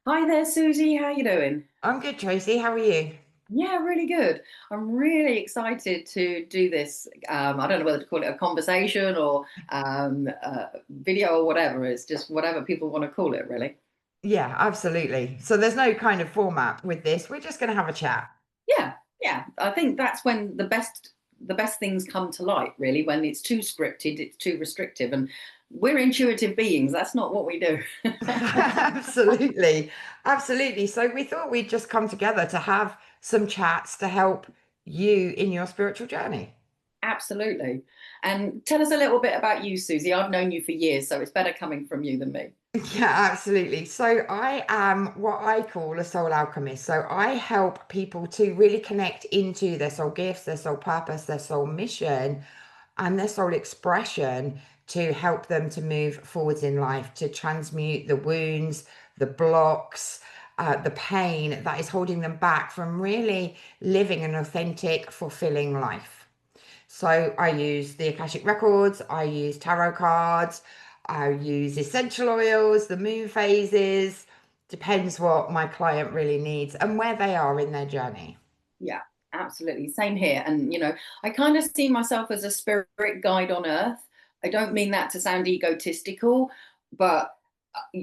Hi there, Susie. How you doing? I'm good, Tracy. How are you? Yeah, really good. I'm really excited to do this. I don't know whether to call it a conversation or video or whatever. It's just whatever people want to call it, really. Yeah, absolutely. So there's no kind of format with this. We're just going to have a chat. Yeah, yeah. I think that's when the best things come to light, really. When it's too scripted, it's too restrictive, and we're intuitive beings. That's not what we do. Absolutely. Absolutely. So we thought we'd just come together to have some chats to help you in your spiritual journey. Absolutely. And tell us a little bit about you, Susie. I've known you for years, so it's better coming from you than me. Yeah, absolutely. So I am what I call a soul alchemist. So I help people to really connect into their soul gifts, their soul purpose, their soul mission, and their soul expression to help them to move forwards in life, to transmute the wounds, the blocks, the pain that is holding them back from really living an authentic, fulfilling life. So I use the Akashic Records, I use tarot cards, I use essential oils, the moon phases. Depends what my client really needs and where they are in their journey. Yeah, absolutely. Same here. And, I kind of see myself as a spirit guide on earth. I don't mean that to sound egotistical, but,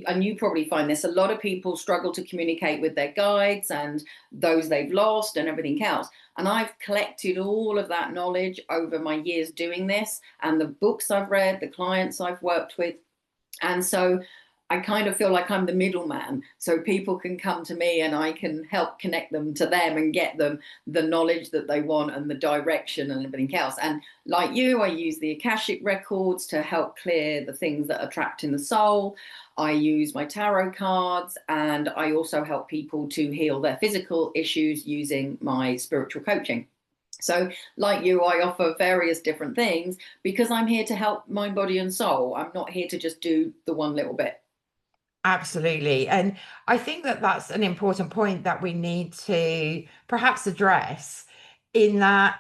and you probably find this, a lot of people struggle to communicate with their guides and those they've lost and everything else. And I've collected all of that knowledge over my years doing this and the books I've read, the clients I've worked with. And so I kind of feel like I'm the middleman. So people can come to me and I can help connect them to them and get them the knowledge that they want and the direction and everything else. And like you, I use the Akashic records to help clear the things that are trapped in the soul. I use my tarot cards and I also help people to heal their physical issues using my spiritual coaching. So, like you, I offer various different things because I'm here to help mind, body, and soul. I'm not here to just do the one little bit. Absolutely. And I think that that's an important point that we need to perhaps address in that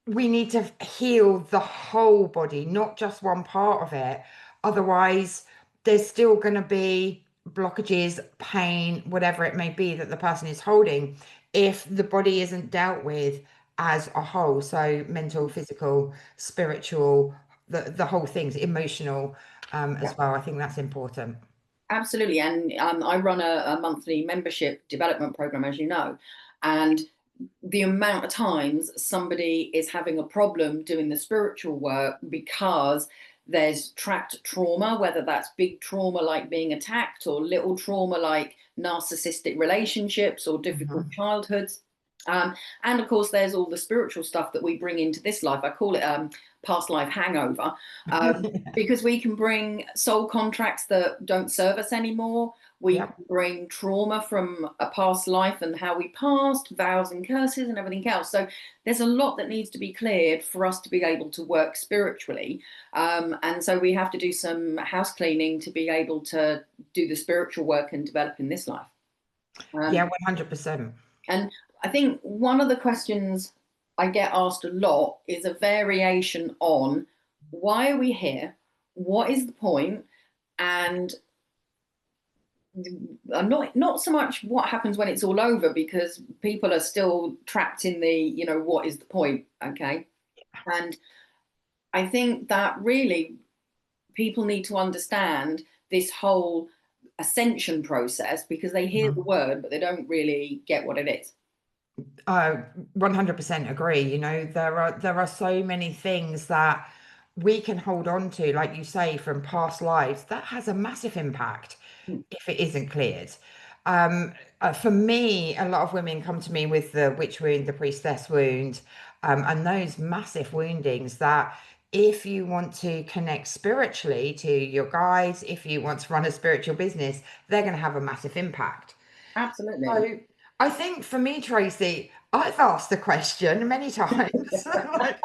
we need to heal the whole body, not just one part of it. Otherwise, there's still going to be blockages, pain, whatever it may be that the person is holding if the body isn't dealt with as a whole. So mental, physical, spiritual, the whole things, emotional Yeah, as well. I think that's important. absolutely. And I run a monthly membership development program, as you know. And the amount of times somebody is having a problem doing the spiritual work because there's trapped trauma, whether that's big trauma like being attacked or little trauma like narcissistic relationships or difficult Mhm. childhoods. Um, and of course, there's all the spiritual stuff that we bring into this life. I call it past life hangover, because we can bring soul contracts that don't serve us anymore. We Yep. can bring trauma from a past life and how we passed, vows and curses, and everything else. So there's a lot that needs to be cleared for us to be able to work spiritually. And so we have to do some house cleaning to be able to do the spiritual work and develop in this life. Yeah, Um, 100%. and I think one of the questions I get asked a lot is a variation on why are we here? What is the point? And not so much what happens when it's all over, because people are still trapped in the, what is the point? Okay. And I think that really people need to understand this whole ascension process because they hear the Mhm. word, but they don't really get what it is. I 100% agree. There are so many things that we can hold on to, like you say, from past lives that has a massive impact Mm. if it isn't cleared. Um, for me, a lot of women come to me with the witch wound, the priestess wound, and those massive woundings that if you want to connect spiritually to your guides, if you want to run a spiritual business, they're going to have a massive impact. Absolutely. So I think for me, Tracy, I've asked the question many times, like,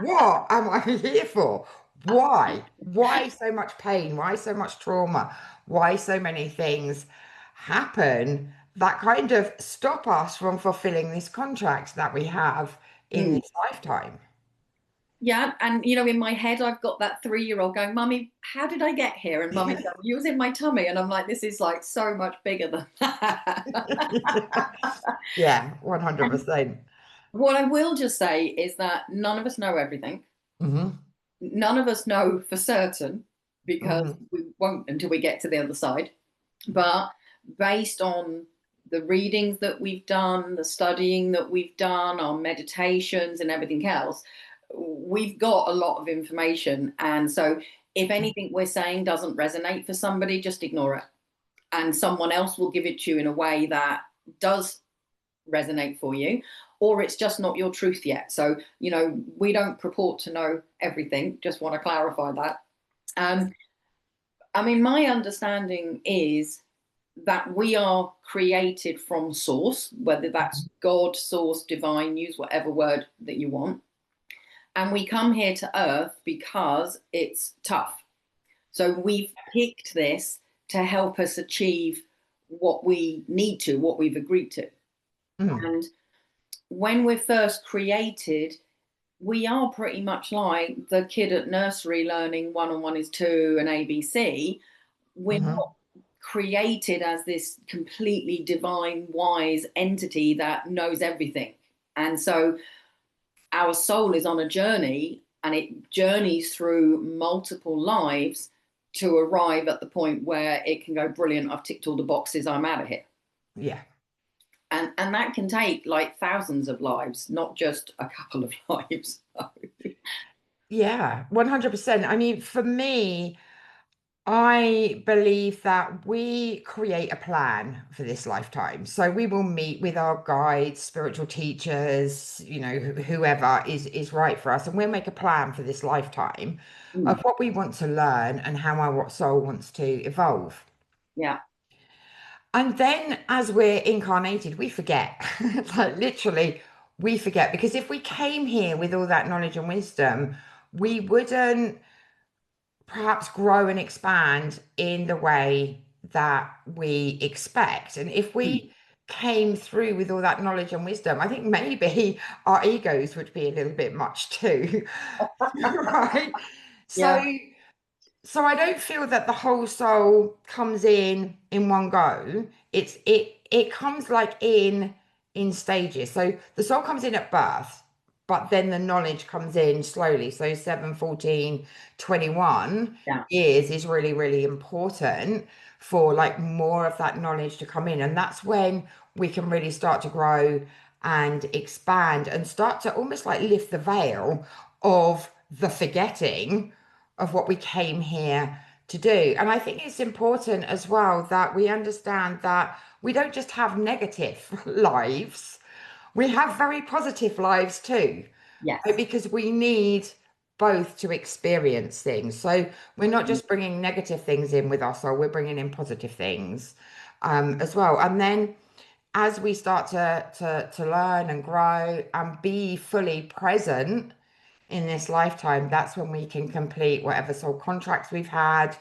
what am I here for? Why? Why so much pain? Why so much trauma? Why so many things happen that kind of stop us from fulfilling this contract that we have in Mm. this lifetime? Yeah, and you know, in my head, I've got that 3-year-old going, "Mummy, how did I get here?" And Mummy's going, "You was in my tummy," and I'm like, "This is like so much bigger than that." Yeah, And 100%. what I will just say is that none of us know everything. Hmm. None of us know for certain because Hmm. we won't until we get to the other side. But based on the readings that we've done, the studying that we've done, our meditations, and everything else, we've got a lot of information. And so, if anything we're saying doesn't resonate for somebody, just ignore it. And someone else will give it to you in a way that does resonate for you, or it's just not your truth yet. So, you know, we don't purport to know everything, just want to clarify that. Um, I mean, my understanding is that we are created from source, whether that's God, source, divine, use whatever word that you want. And we come here to earth because it's tough. So we've picked this to help us achieve what we need to, what we've agreed to. Mm. And when we're first created, we are pretty much like the kid at nursery learning 1 and 1 is 2 and ABC. We're Hmm. not created as this completely divine, wise entity that knows everything. And so our soul is on a journey and it journeys through multiple lives to arrive at the point where it can go, brilliant, I've ticked all the boxes, I'm out of here. Yeah. And that can take like thousands of lives, not just a couple of lives. Yeah, 100%. I mean, for me, I believe that we create a plan for this lifetime. So we will meet with our guides, spiritual teachers, whoever is right for us, and we'll make a plan for this lifetime of Mm, what we want to learn and how our soul wants to evolve. yeah. And then as we're incarnated, we forget. Like literally, we forget because if we came here with all that knowledge and wisdom, we wouldn't perhaps grow and expand in the way that we expect. And if Mm. we came through with all that knowledge and wisdom, I think maybe our egos would be a little bit much too. Right? So Yeah. so I don't feel that the whole soul comes in one go. It comes like in stages. So the soul comes in at birth, but then the knowledge comes in slowly. So 7, 14, 21 Yeah. years is really, really important for like more of that knowledge to come in. And that's when we can really start to grow and expand and start to almost like lift the veil of the forgetting of what we came here to do. And I think it's important as well that we understand that we don't just have negative lives, we have very positive lives too, Yes. because we need both to experience things. So we're not just bringing negative things in with us, or we're bringing in positive things as well. And then as we start to learn and grow and be fully present in this lifetime, that's when we can complete whatever soul contracts we've had,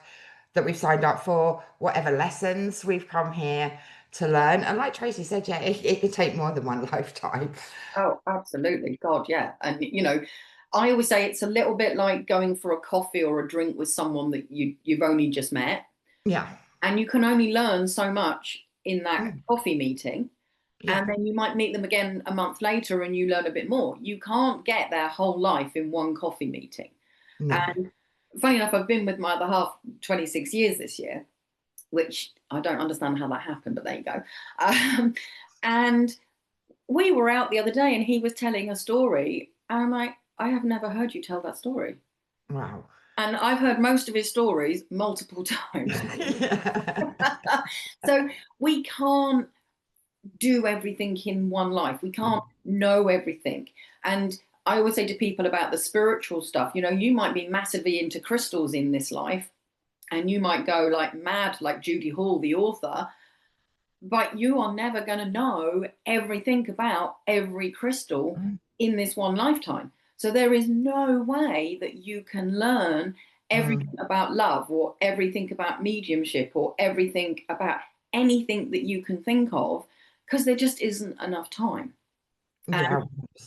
that we've signed up for, whatever lessons we've come here to learn. And like Tracy said, yeah, it could take more than one lifetime. Oh, absolutely. God, yeah. And you know, I always say it's a little bit like going for a coffee or a drink with someone that you've only just met, Yeah. and you can only learn so much in that Mm. coffee meeting. Yeah. And then you might meet them again a month later and you learn a bit more. You can't get their whole life in one coffee meeting. No. And funny enough, I've been with my other half 26 years this year, which I don't understand how that happened, but there you go. And we were out the other day and he was telling a story. And I'm like, I have never heard you tell that story. Wow. And I've heard most of his stories multiple times. Yeah. So we can't do everything in one life. We can't know everything. And I always say to people about the spiritual stuff, you know, you might be massively into crystals in this life and you might go like mad, like Judy Hall, the author, but you are never going to know everything about every crystal Mm. in this one lifetime. So there is no way that you can learn everything Mm. about love or everything about mediumship or everything about anything that you can think of because there just isn't enough time. Yeah,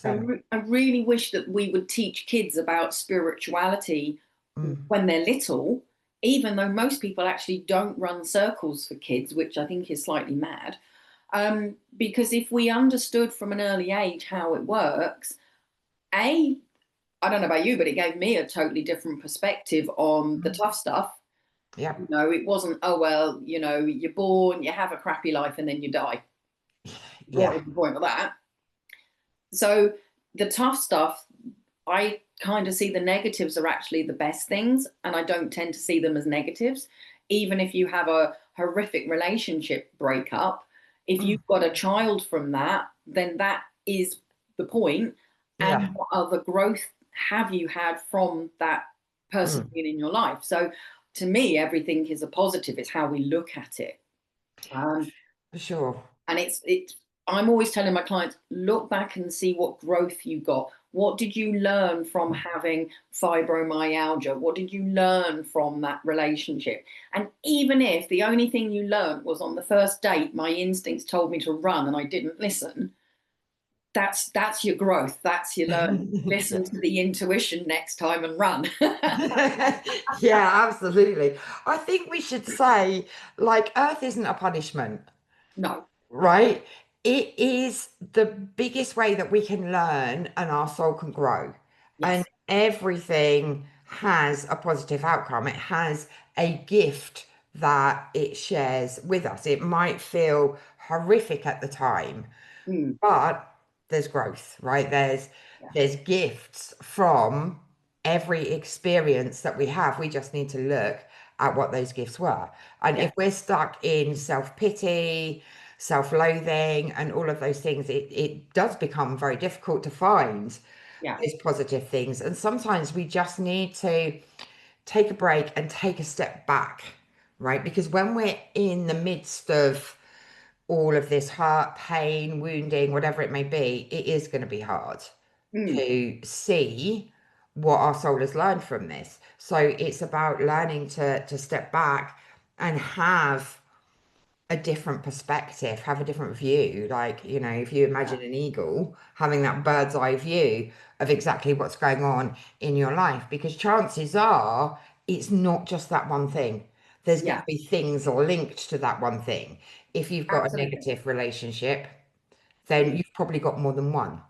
I, 100%. I really wish that we would teach kids about spirituality Mm, when they're little, even though most people actually don't run circles for kids, which I think is slightly mad. Because if we understood from an early age how it works, A, I don't know about you, but it gave me a totally different perspective on the mm. tough stuff. Yeah, You know, it wasn't, oh, well, you know, you're born, you have a crappy life, and then you die. What yeah, was the point of that? So the tough stuff, I kind of see the negatives are actually the best things, and I don't tend to see them as negatives. Even if you have a horrific relationship breakup, if mm, you've got a child from that, then that is the point. yeah, And what other growth have you had from that person mm, being in your life? So to me, everything is a positive. It's how we look at it. Um, for sure. and it's I'm always telling my clients, look back and see what growth you got. What did you learn from having fibromyalgia? What did you learn from that relationship? And even if the only thing you learned was on the first date my instincts told me to run and I didn't listen, that's your growth, that's your learning. Listen to the intuition next time and run. Yeah, absolutely. I think we should say, like, Earth isn't a punishment, No. right? It is the biggest way that we can learn and our soul can grow. And Yes. everything has a positive outcome. It has a gift that it shares with us. It might feel horrific at the time, Mm, but there's growth, right? yeah. There's gifts from every experience that we have. We just need to look at what those gifts were. And Yeah. if we're stuck in self-pity, self-loathing, and all of those things, it does become very difficult to find Yeah. those positive things. And sometimes we just need to take a break and take a step back, right? Because when we're in the midst of all of this hurt, pain, wounding, whatever it may be, it is going to be hard Mm, to see what our soul has learned from this. So it's about learning to step back and have a different perspective, have a different view. Like, you know, if you yeah. imagine an eagle having that bird's eye view of exactly what's going on in your life, because chances are it's not just that one thing. There's going Yeah. to be things linked to that one thing. If you've got a Absolutely. negative relationship, then Mm, you've probably got more than one,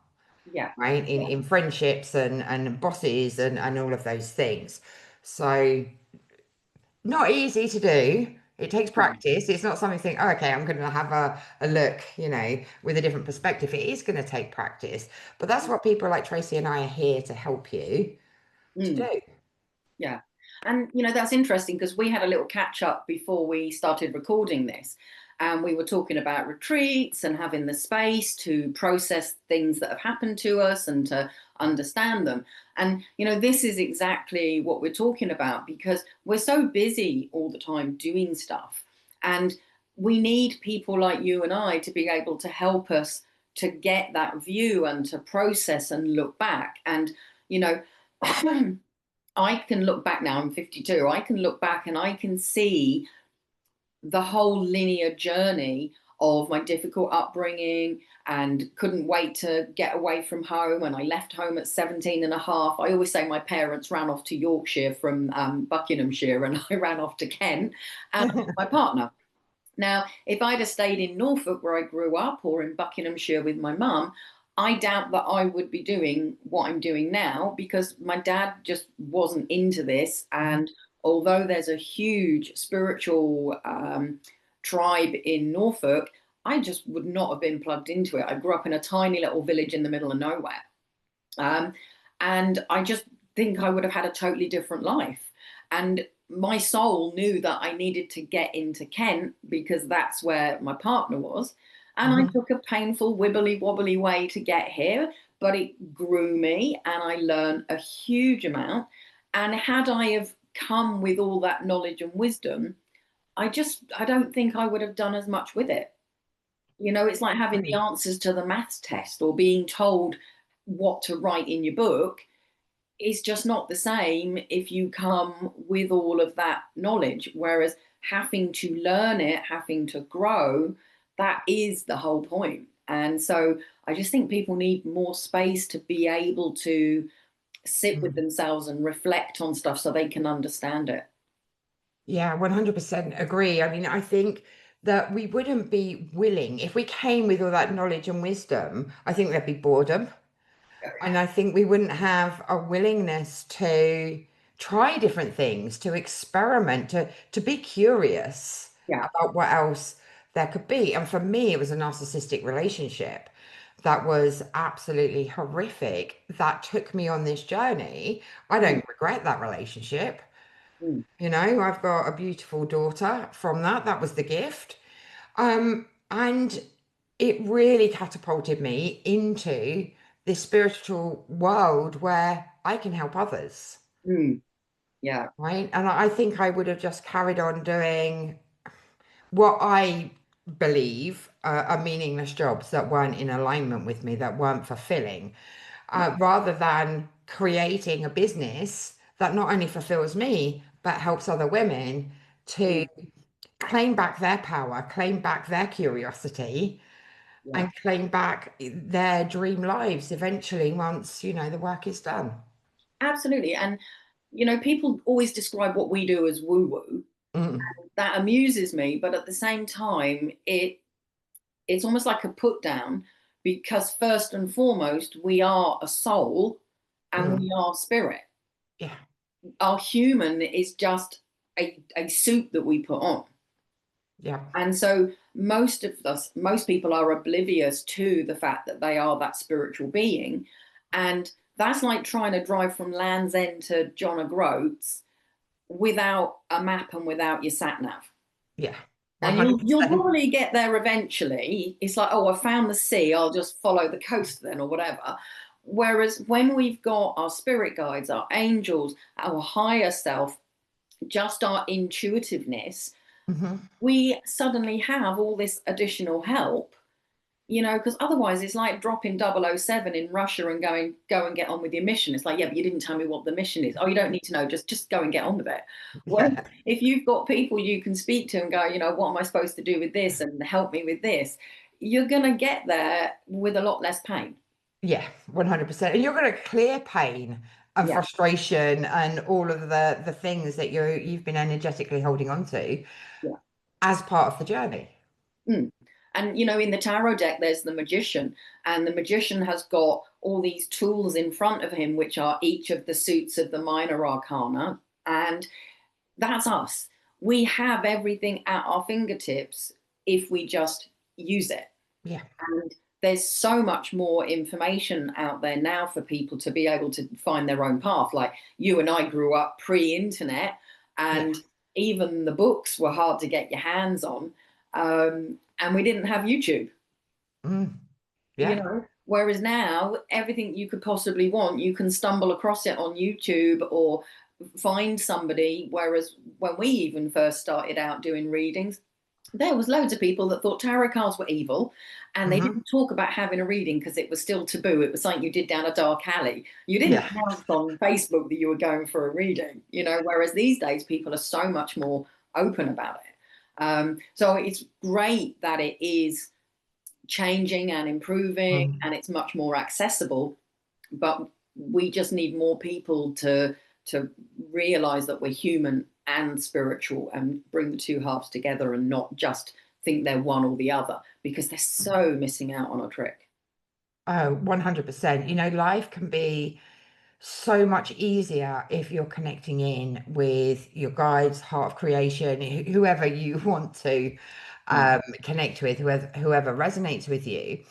yeah. right? Yeah. In friendships and bosses and all of those things. So not easy to do. It takes No. practice. It's not something you think, oh, okay, I'm going to have a look, you know, with a different perspective. It is going to take practice. But that's what people like Tracy and I are here to help you to Mm. do. Yeah. And, you know, that's interesting because we had a little catch up before we started recording this. And we were talking about retreats and having the space to process things that have happened to us and to understand them. And, you know, this is exactly what we're talking about because we're so busy all the time doing stuff. And we need people like you and I to be able to help us to get that view and to process and look back. And, you know, I can look back now, I'm 52, I can look back and I can see the whole linear journey of my difficult upbringing and couldn't wait to get away from home. And I left home at 17 and a half. I always say my parents ran off to Yorkshire from Buckinghamshire and I ran off to Kent and my partner. Now, if I'd have stayed in Norfolk where I grew up or in Buckinghamshire with my mum, I doubt that I would be doing what I'm doing now because my dad just wasn't into this. And although there's a huge spiritual tribe in Norfolk, I just would not have been plugged into it. I grew up in a tiny little village in the middle of nowhere. Um, and I just think I would have had a totally different life. And my soul knew that I needed to get into Kent because that's where my partner was. And I Mhm. took a painful, wibbly wobbly way to get here, but it grew me and I learned a huge amount. And had I have come with all that knowledge and wisdom, I don't think I would have done as much with it. You know, it's like having the Agree. answers to the maths test or being told what to write in your book is just not the same if you come with all of that knowledge. Whereas having to learn it, having to grow, that is the whole point. And so I just think people need more space to be able to sit with Mm. themselves and reflect on stuff so they can understand it. Yeah, 100% agree. I mean, I think that we wouldn't be willing if we came with all that knowledge and wisdom. I think there'd be boredom. Oh, And I think we wouldn't have a willingness to try different things, to experiment, to be curious yeah. about what else there could be. And for me, it was a narcissistic relationship that was absolutely horrific that took me on this journey. I Mm, don't regret that relationship. mm, You know, I've got a beautiful daughter from that. That was the gift. And it really catapulted me into this spiritual world where I can help others, mm, yeah. right? And I think I would have just carried on doing what I believe are meaningless jobs that weren't in alignment with me, that weren't fulfilling, Yeah. rather than creating a business that not only fulfills me, but helps other women to Mm, claim back their power, claim back their curiosity, yeah. and claim back their dream lives eventually once, the work is done. Absolutely. And people always describe what we do as woo woo. Mm, That amuses me, but at the same time, it's almost like a put down, because first and foremost, we are a soul and mm, we are spirit. yeah, Our human is just a suit that we put on. yeah, And so most people are oblivious to the fact that they are that spiritual being. And that's like trying to drive from Land's End to John O'Groats without a map and without your sat nav. yeah, And you'll 100%. probably get there eventually. It's like, oh, I found the sea, I'll just follow the coast then, or whatever. Whereas when we've got our spirit guides, our angels, our higher self, just our intuitiveness, Hmm. we suddenly have all this additional help, because otherwise it's like dropping 007 in Russia and going, go and get on with your mission. It's like, yeah, but you didn't tell me what the mission is. Oh, you don't need to know, just go and get on with it. Well, Yeah, if you've got people you can speak to and go, what am I supposed to do with this and help me with this, you're going to get there with a lot less pain. yeah, 100%. And you're going to clear pain and Yeah. frustration and all of the things that you've been energetically holding on to Yeah. as part of the journey. Mm. And in the tarot deck, there's the magician, and the magician has got all these tools in front of him, which are each of the suits of the minor arcana. And that's us. We have everything at our fingertips if we just use it. Yeah, And there's so much more information out there now for people to be able to find their own path. Like you and I grew up pre-internet, yeah, and even the books were hard to get your hands on. And we didn't have YouTube, mm, yeah, whereas now everything you could possibly want, you can stumble across it on YouTube or find somebody. Whereas when we even first started out doing readings, there was loads of people that thought tarot cards were evil, and they hmm, didn't talk about having a reading because it was still taboo. It was something you did down a dark alley. You didn't yeah. announce on Facebook that you were going for a reading, whereas these days people are so much more open about it. So it's great that it is changing and improving Mm. and it's much more accessible, but we just need more people to realize that we're human and spiritual and bring the two halves together and not just think they're one or the other, because they're so missing out on a trick. Oh, 100%. Life can be so much easier if you're connecting in with your guides, heart of creation, whoever you want to Yeah. connect with, whoever resonates with you.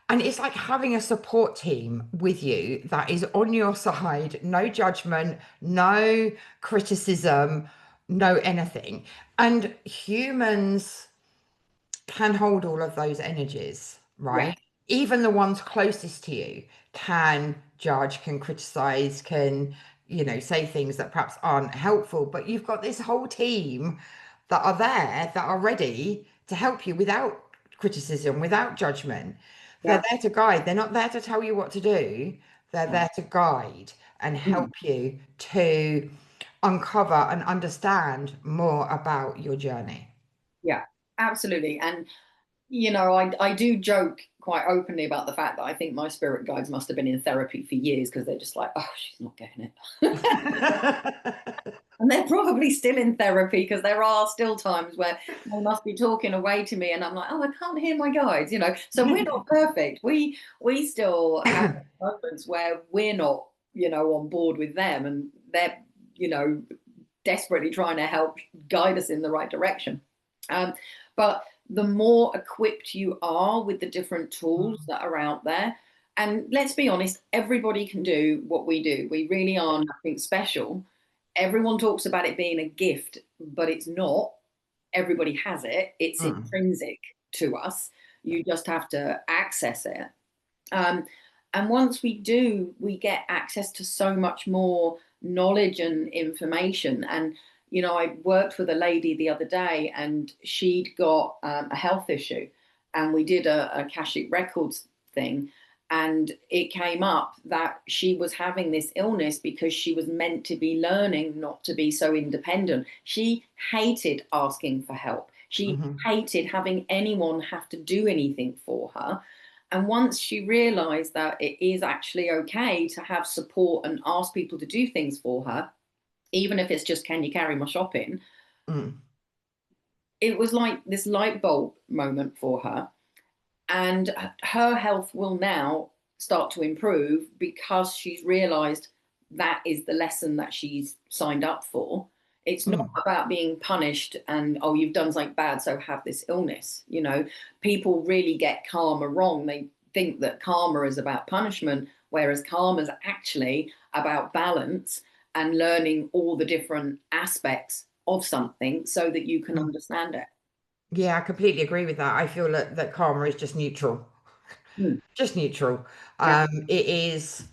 And it's like having a support team with you that is on your side, no judgment, no criticism, no anything. And humans can hold all of those energies, Yeah. right? Even the ones closest to you can judge, can criticize, can, say things that perhaps aren't helpful. But you've got this whole team that are there, that are ready to help you without criticism, without judgment. They're Yeah. there to guide. They're not there to tell you what to do. They're Yeah. there to guide and Mm. help you to uncover and understand more about your journey. Yeah, absolutely. And I do joke quite openly about the fact that I think my spirit guides must have been in therapy for years, because they're just like, oh, she's not getting it. And they're probably still in therapy, because there are still times where they must be talking away to me and I'm like, oh, I can't hear my guides, you know. So we're not perfect. We still have moments where we're not, you know, on board with them, and they're, you know, desperately trying to help guide us in the right direction. But the more equipped you are with the different tools that are out there, and let's be honest, everybody can do what we do. We really are nothing special. Everyone talks about it being a gift, but it's not. Everybody has it. It's intrinsic to us. You just have to access it. And once we do, we get access to so much more knowledge and information. And, you know, I worked with a lady the other day, and she'd got a health issue. And we did a Akashic Records thing. And it came up that she was having this illness because she was meant to be learning not to be so independent. She hated asking for help. She hated having anyone have to do anything for her. And once she realized that it is actually okay to have support and ask people to do things for her, even if it's just, can you carry my shopping? It was like this light bulb moment for her. And her health will now start to improve because she's realized that is the lesson that she's signed up for. It's not about being punished and, oh, you've done something bad, so have this illness. You know, people really get karma wrong. They think that karma is about punishment, whereas karma is actually about balance and learning all the different aspects of something so that you can understand it. Yeah, I completely agree with that. I feel that karma is just neutral. Just neutral. Yeah. It is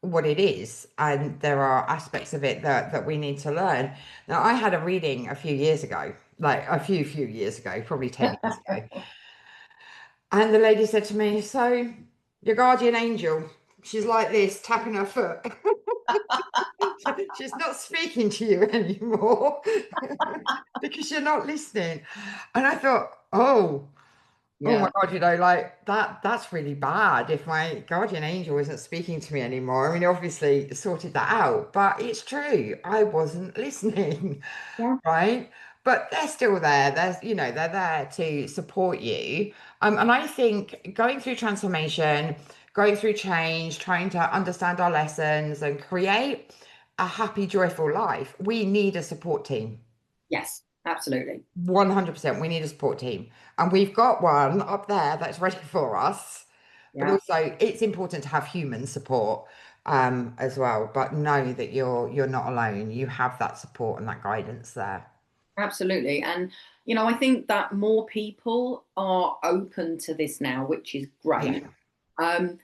what it is, and there are aspects of it that we need to learn. Now, I had a reading a few years ago, like a few years ago, probably 10 years ago, and the lady said to me, so your guardian angel, she's like this, tapping her foot. She's not speaking to you anymore because you're not listening. And I thought, oh Yeah. my God, you know, like that's really bad if my guardian angel isn't speaking to me anymore. I mean, obviously sorted that out, but it's true. I wasn't listening, Yeah. right? But they're still there. There's, you know, they're there to support you. And I think going through transformation, going through change, trying to understand our lessons and create a happy, joyful life, we need a support team. Yes, absolutely. 100%. We need a support team. And we've got one up there that's ready for us. But Yeah. also it's important to have human support as well. But know that you're not alone. You have that support and that guidance there. Absolutely. And, you know, I think that more people are open to this now, which is Yeah. great. Um,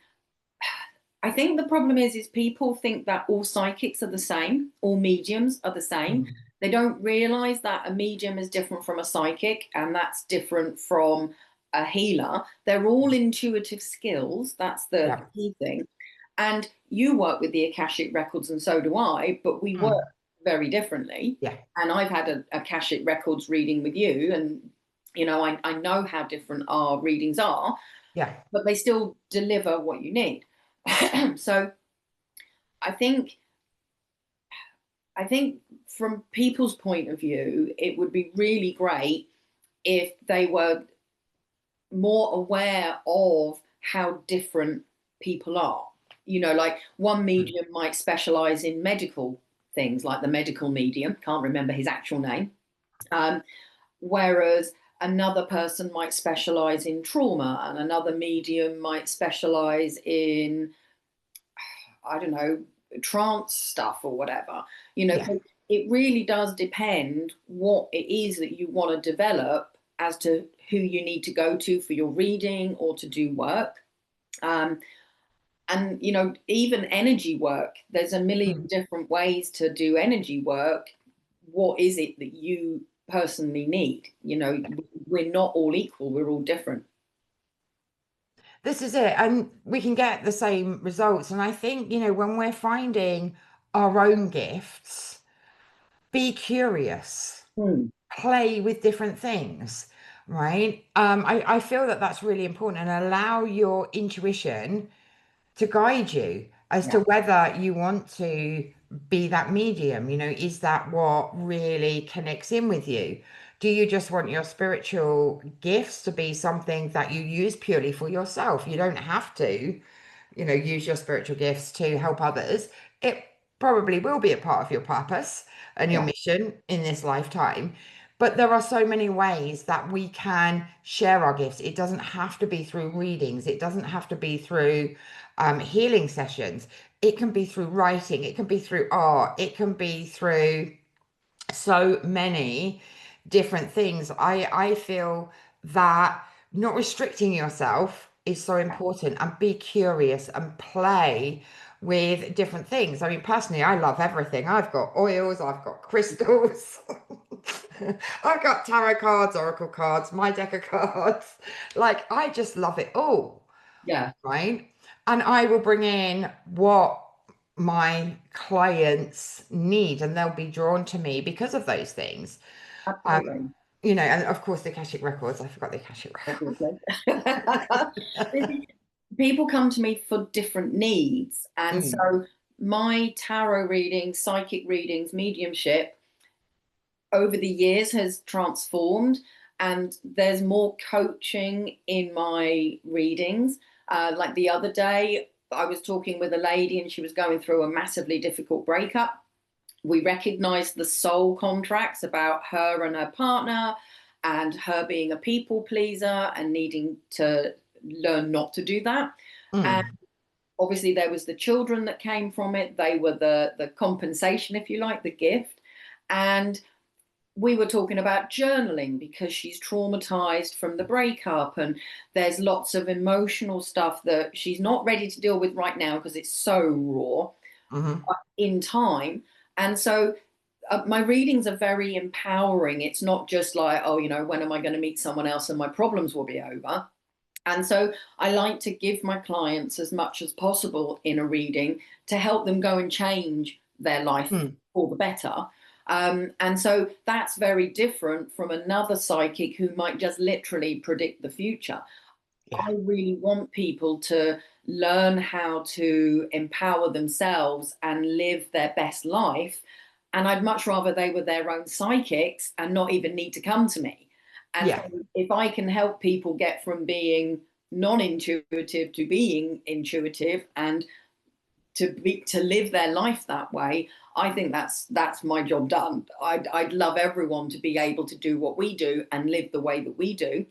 I think the problem is people think that all psychics are the same, all mediums are the same. Mm. They don't realize that a medium is different from a psychic, and that's different from a healer. They're all intuitive skills. That's the Yeah. key thing. And you work with the Akashic records, and so do I, but we work Mm. very differently. Yeah. And I've had a Akashic records reading with you, and you know, I know how different our readings are, Yeah. but they still deliver what you need. So I think I think from people's point of view, it would be really great if they were more aware of how different people are. You know, like one Mm. medium might specialize in medical things, like the medical medium, can't remember his actual name. Um, Whereas another person might specialize in trauma, and another medium might specialize in, I don't know, trance stuff or whatever. You know, Yeah. so it really does depend what it is that you want to develop as to who you need to go to for your reading or to do work. Um, and, you know, even energy work, there's a million Mm. different ways to do energy work. What is it that you personally need? You know, we're not all equal, we're all different. This is it. And we can get the same results. And I think, you know, when we're finding our own gifts, be curious, Hmm. play with different things. right? I feel that that's really important, and allow your intuition to guide you as to Yeah, whether you want to be that medium. Is that what really connects in with you? Do you just want your spiritual gifts to be something that you use purely for yourself? You don't have to, use your spiritual gifts to help others. It probably will be a part of your purpose and your yeah, mission in this lifetime. But there are so many ways that we can share our gifts. It doesn't have to be through readings. It doesn't have to be through healing sessions. It can be through writing. It can be through art. It can be through so many different things. I feel that not restricting yourself is so yeah. important, and be curious and play with different things. I mean, personally, I love everything. I've got oils, I've got crystals, I've got tarot cards, oracle cards, my deck of cards. Like, I just love it all, Yeah, right? And I will bring in what my clients need, and they'll be drawn to me because of those things. Um, absolutely. and of course the Akashic records. I forgot the Akashic records. Obviously. People come to me for different needs. And Mm, so my tarot readings, psychic readings, mediumship over the years has transformed, and there's more coaching in my readings. Like the other day, I was talking with a lady and she was going through a massively difficult breakup. We recognized the soul contracts about her and her partner, and her being a people pleaser and needing to learn not to do that. And mm, obviously there was the children that came from it. They were the compensation, if you like, the gift. And we were talking about journaling because she's traumatized from the breakup, and there's lots of emotional stuff that she's not ready to deal with right now because it's so raw mhm. in time. And so my readings are very empowering. It's not just like, oh, when am I going to meet someone else and my problems will be over? And so I like to give my clients as much as possible in a reading to help them go and change their life Mm, for the better. And so that's very different from another psychic who might just literally predict the future. yeah, I really want people to learn how to empower themselves and live their best life. And I'd much rather they were their own psychics and not even need to come to me. And yeah, so if I can help people get from being non-intuitive to being intuitive, and to live their life that way, I think that's my job done. I'd love everyone to be able to do what we do and live the way that we do.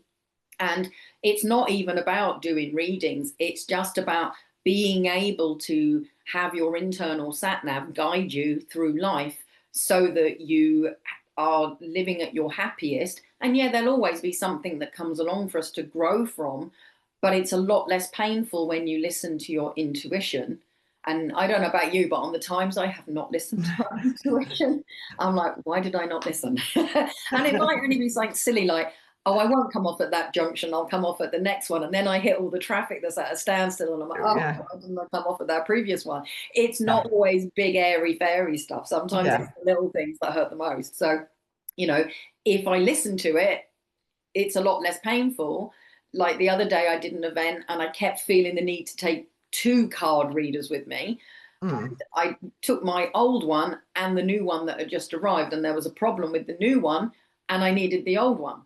And it's not even about doing readings, it's just about being able to have your internal sat nav guide you through life so that you are living at your happiest. And yeah, there'll always be something that comes along for us to grow from, but it's a lot less painful when you listen to your intuition. And I don't know about you, but on the times I have not listened to my intuition, I'm like, why did I not listen? And it might only be something silly like, oh, I won't come off at that junction. I'll come off at the next one. And then I hit all the traffic that's at a standstill. And I'm like, oh, yeah, why didn't I come off at that previous one? It's not yeah, always big, airy, fairy stuff. Sometimes it's yeah, the little things that hurt the most. So, you know, if I listen to it, it's a lot less painful. Like the other day, I did an event and I kept feeling the need to take two card readers with me. mm, I took my old one and the new one that had just arrived, and there was a problem with the new one, and I needed the old one.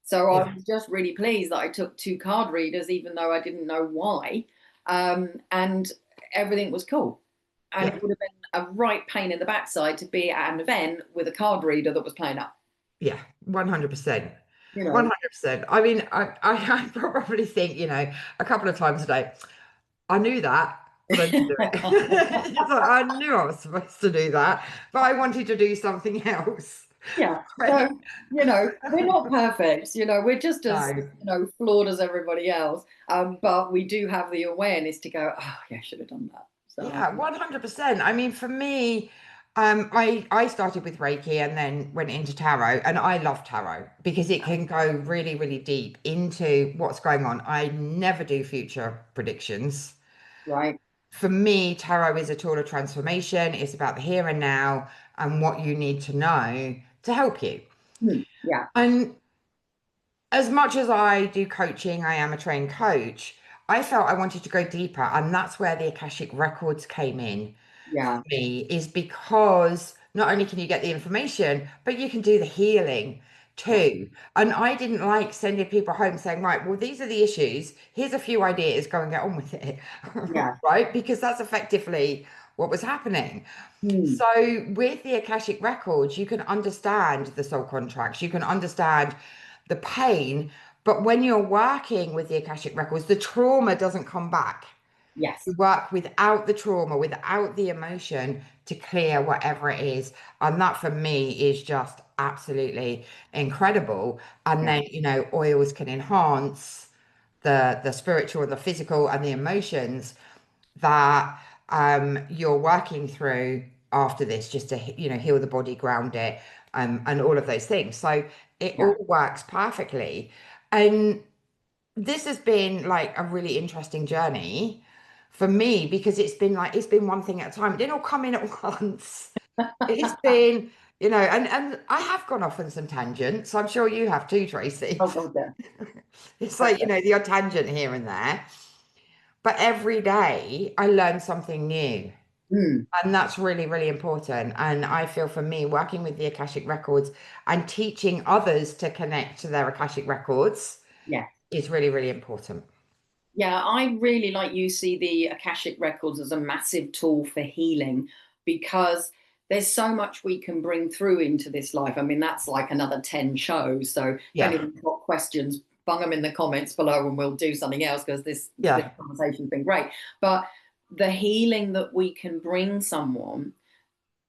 So I yeah, was just really pleased that I took two card readers, even though I didn't know why. And everything was cool. And yeah, it would have been a right pain in the backside to be at an event with a card reader that was playing up, yeah, 100%. you know. 100%. I mean, I probably think, a couple of times a day, I knew that, but I didn't do it. It's like, I knew I was supposed to do that, but I wanted to do something else. Yeah. Right? So, we're not perfect, we're just as, No. flawed as everybody else. But we do have the awareness to go, oh, yeah, I should have done that. So, Yeah, 100%. I mean, for me, I started with Reiki and then went into tarot, and I love tarot because it can go really, really deep into what's going on. I never do future predictions. right. For me, tarot is a tool of transformation. It's about the here and now and what you need to know to help you. Yeah. And as much as I do coaching, I am a trained coach. I felt I wanted to go deeper, and that's where the Akashic Records came in Yeah, me, is because not only can you get the information, but you can do the healing yeah, too. And I didn't like sending people home saying, right, well, these are the issues. Here's a few ideas, go and get on with it. yeah. Right? Because that's effectively what was happening. Mm, So with the Akashic Records, you can understand the soul contracts, you can understand the pain, but when you're working with the Akashic Records, the trauma doesn't come back. yes, You work without the trauma, without the emotion to clear whatever it is. And that for me is just absolutely incredible. And yeah, then, oils can enhance the spiritual and the physical and the emotions that you're working through after this, just to heal the body, ground it, and all of those things. So it yeah. all works perfectly. And this has been like a really interesting journey for me, because it's been one thing at a time. It didn't all come in at once. It's been, and I have gone off on some tangents. I'm sure you have too, Tracy. Oh God, yeah. It's like, the odd tangent here and there. But every day I learn something new. Mm, And that's really, really important. And I feel for me, working with the Akashic Records and teaching others to connect to their Akashic Records yeah. is really, really important. Yeah, I really, like you, see the Akashic Records as a massive tool for healing, because there's so much we can bring through into this life. I mean, that's like another 10 shows. So if Yeah. anyone's got questions, bung them in the comments below and we'll do something else, because this Yeah. conversation's been great. But the healing that we can bring someone,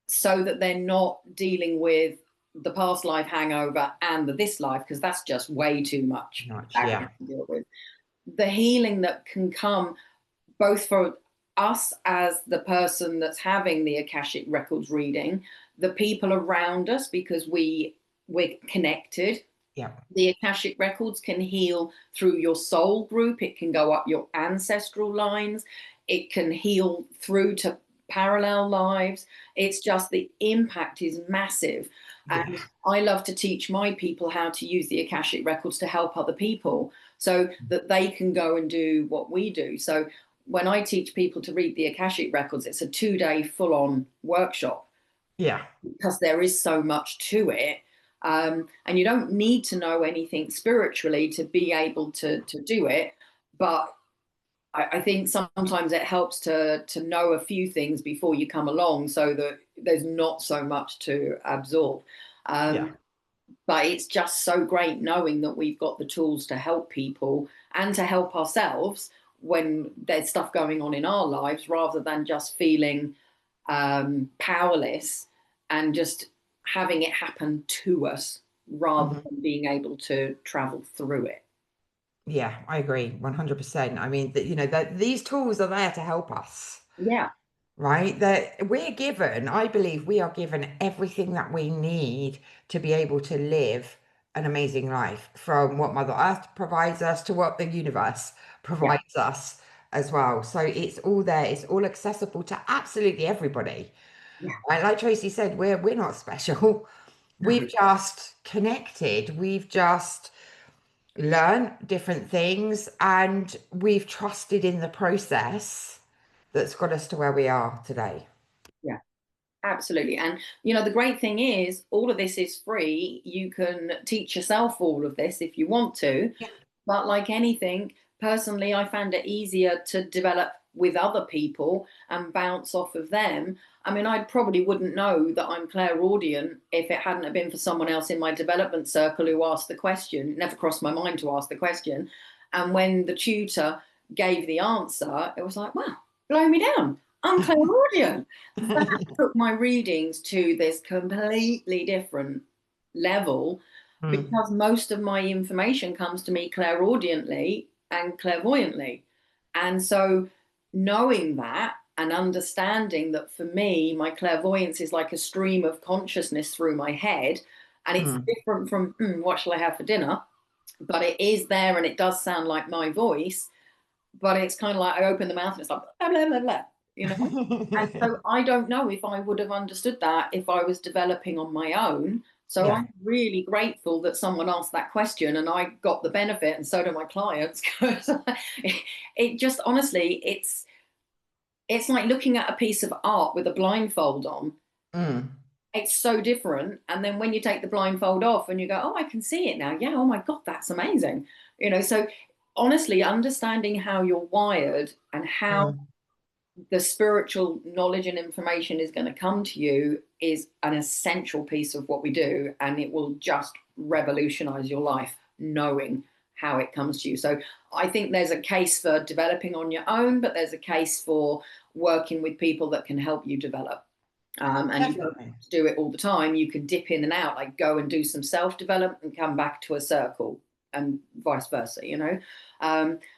so that they're not dealing with the past life hangover and the this life, because that's just way too much Much. baggage Yeah. to deal with. The healing that can come both for us as the person that's having the Akashic Records reading, the people around us, because we're connected. Yeah. The Akashic Records can heal through your soul group. It can go up your ancestral lines. It can heal through to parallel lives. It's just, the impact is massive. Yeah. And I love to teach my people how to use the Akashic Records to help other people, so that they can go and do what we do. So when I teach people to read the Akashic Records, it's a 2-day full on workshop, Yeah. because there is so much to it. And you don't need to know anything spiritually to be able to do it. But I think sometimes it helps to know a few things before you come along, so that there's not so much to absorb. Yeah. Um, but it's just so great knowing that we've got the tools to help people and to help ourselves when there's stuff going on in our lives, rather than just feeling powerless and just having it happen to us, rather Mhm. than being able to travel through it. Yeah, I agree 100%. I mean, that these tools are there to help us, Yeah, right? That we're given, I believe we are given everything that we need to be able to live an amazing life, from what Mother Earth provides us to what the universe yeah, provides us as well. So it's all there, it's all accessible to absolutely everybody. yeah. And like Tracy said, we're not special. We've No, just connected. We've just learned different things, and we've trusted in the process that's got us to where we are today. yeah. Absolutely. And, the great thing is, all of this is free. You can teach yourself all of this if you want to. Yeah. But like anything, personally, I found it easier to develop with other people and bounce off of them. I mean, I probably wouldn't know that I'm clairaudient if it hadn't have been for someone else in my development circle who asked the question. It never crossed my mind to ask the question. And when the tutor gave the answer, it was like, wow, blow me down. I'm clairaudient. That took my readings to this completely different level, Mm, because most of my information comes to me clairaudiently and clairvoyantly. And so, knowing that and understanding that, for me, my clairvoyance is like a stream of consciousness through my head, and it's mm. different from what shall I have for dinner, but it is there, and it does sound like my voice, but it's kind of like I open the mouth and it's like blah, blah, blah, blah, you know? And so I don't know if I would have understood that if I was developing on my own. So Yeah. I'm really grateful that someone asked that question and I got the benefit, and so do my clients. Because it just, honestly, it's like looking at a piece of art with a blindfold on. Mm. It's so different. And then when you take the blindfold off and you go, oh, I can see it now. Yeah, oh my God, that's amazing. So honestly, understanding how you're wired and how Mm. the spiritual knowledge and information is going to come to you is an essential piece of what we do, and it will just revolutionize your life knowing how it comes to you. So I think there's a case for developing on your own, but there's a case for working with people that can help you develop. And you don't Definitely. have to do it all the time. You can dip in and out, like go and do some self-development and come back to a circle, and vice versa.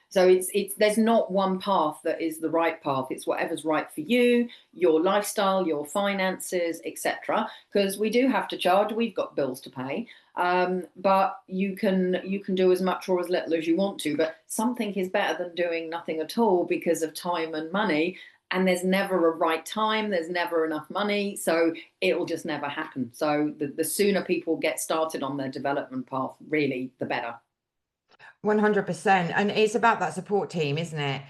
So it's there's not one path that is the right path. It's whatever's right for you, your lifestyle, your finances, etc. Because we do have to charge. We've got bills to pay. But you can do as much or as little as you want to. But something is better than doing nothing at all because of time and money. And there's never a right time, there's never enough money, so it'll just never happen. So the sooner people get started on their development path, really, the better. 100%. And it's about that support team, isn't it?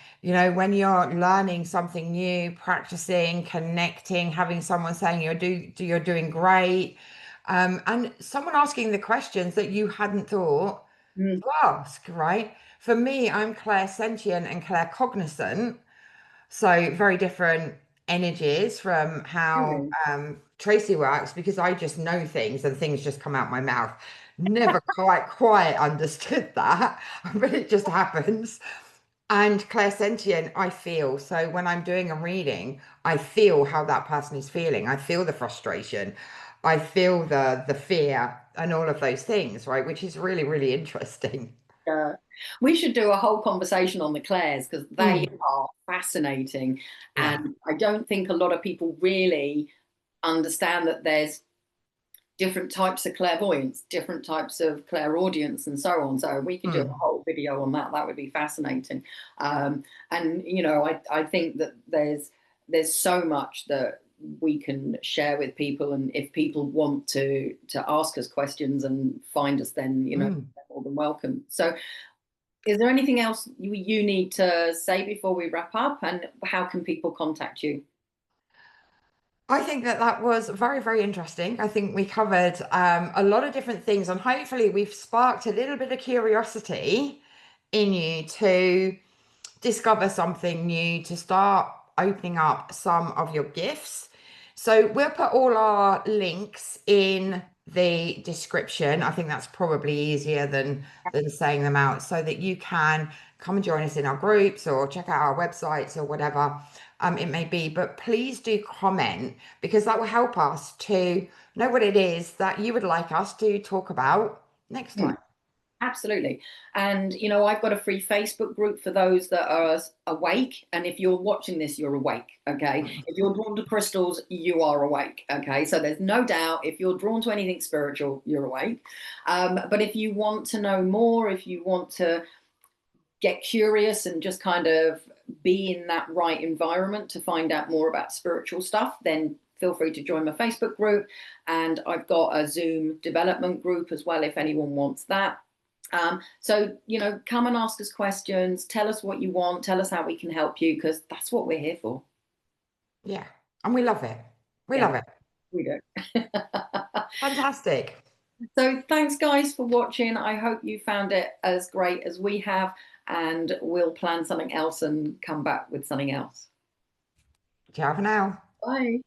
When you're learning something new, practicing, connecting, having someone saying you're doing great, and someone asking the questions that you hadn't thought Mm, to ask, right? For me, I'm clairsentient and claircognizant. So very different energies from how really. Tracy works, because I just know things and things just come out my mouth. Never quite understood that, but it just happens. And clairsentient, I feel. So when I'm doing a reading, I feel how that person is feeling. I feel the frustration. I feel the fear and all of those things, right? Which is really, really interesting. We should do a whole conversation on the clairs because they Mm, are fascinating. yeah. And I don't think a lot of people really understand that there's different types of clairvoyance, different types of clairaudience, and so on. So we could do a Mm. whole video on that. That would be fascinating. And I think that there's so much that we can share with people, and if people want to ask us questions and find us, then Mm. they're more than welcome. So, is there anything else you need to say before we wrap up? And how can people contact you? I think that was very, very interesting. I think we covered a lot of different things, and hopefully, we've sparked a little bit of curiosity in you to discover something new, to start opening up some of your gifts. So we'll put all our links in the description. I think that's probably easier than saying them out, so that you can come and join us in our groups or check out our websites or whatever it may be. But please do comment, because that will help us to know what it is that you would like us to talk about next Hmm. time. Absolutely. And, I've got a free Facebook group for those that are awake. And if you're watching this, you're awake. Okay. If you're drawn to crystals, you are awake. Okay. So there's no doubt, if you're drawn to anything spiritual, you're awake. But if you want to know more, if you want to get curious and just kind of be in that right environment to find out more about spiritual stuff, then feel free to join my Facebook group. And I've got a Zoom development group as well, if anyone wants that. So, come and ask us questions, tell us what you want, tell us how we can help you, because that's what we're here for. Yeah. And we love it. We Yeah, love it. we do. Fantastic. So thanks, guys, for watching. I hope you found it as great as we have, and we'll plan something else and come back with something else. Ciao for now. Bye.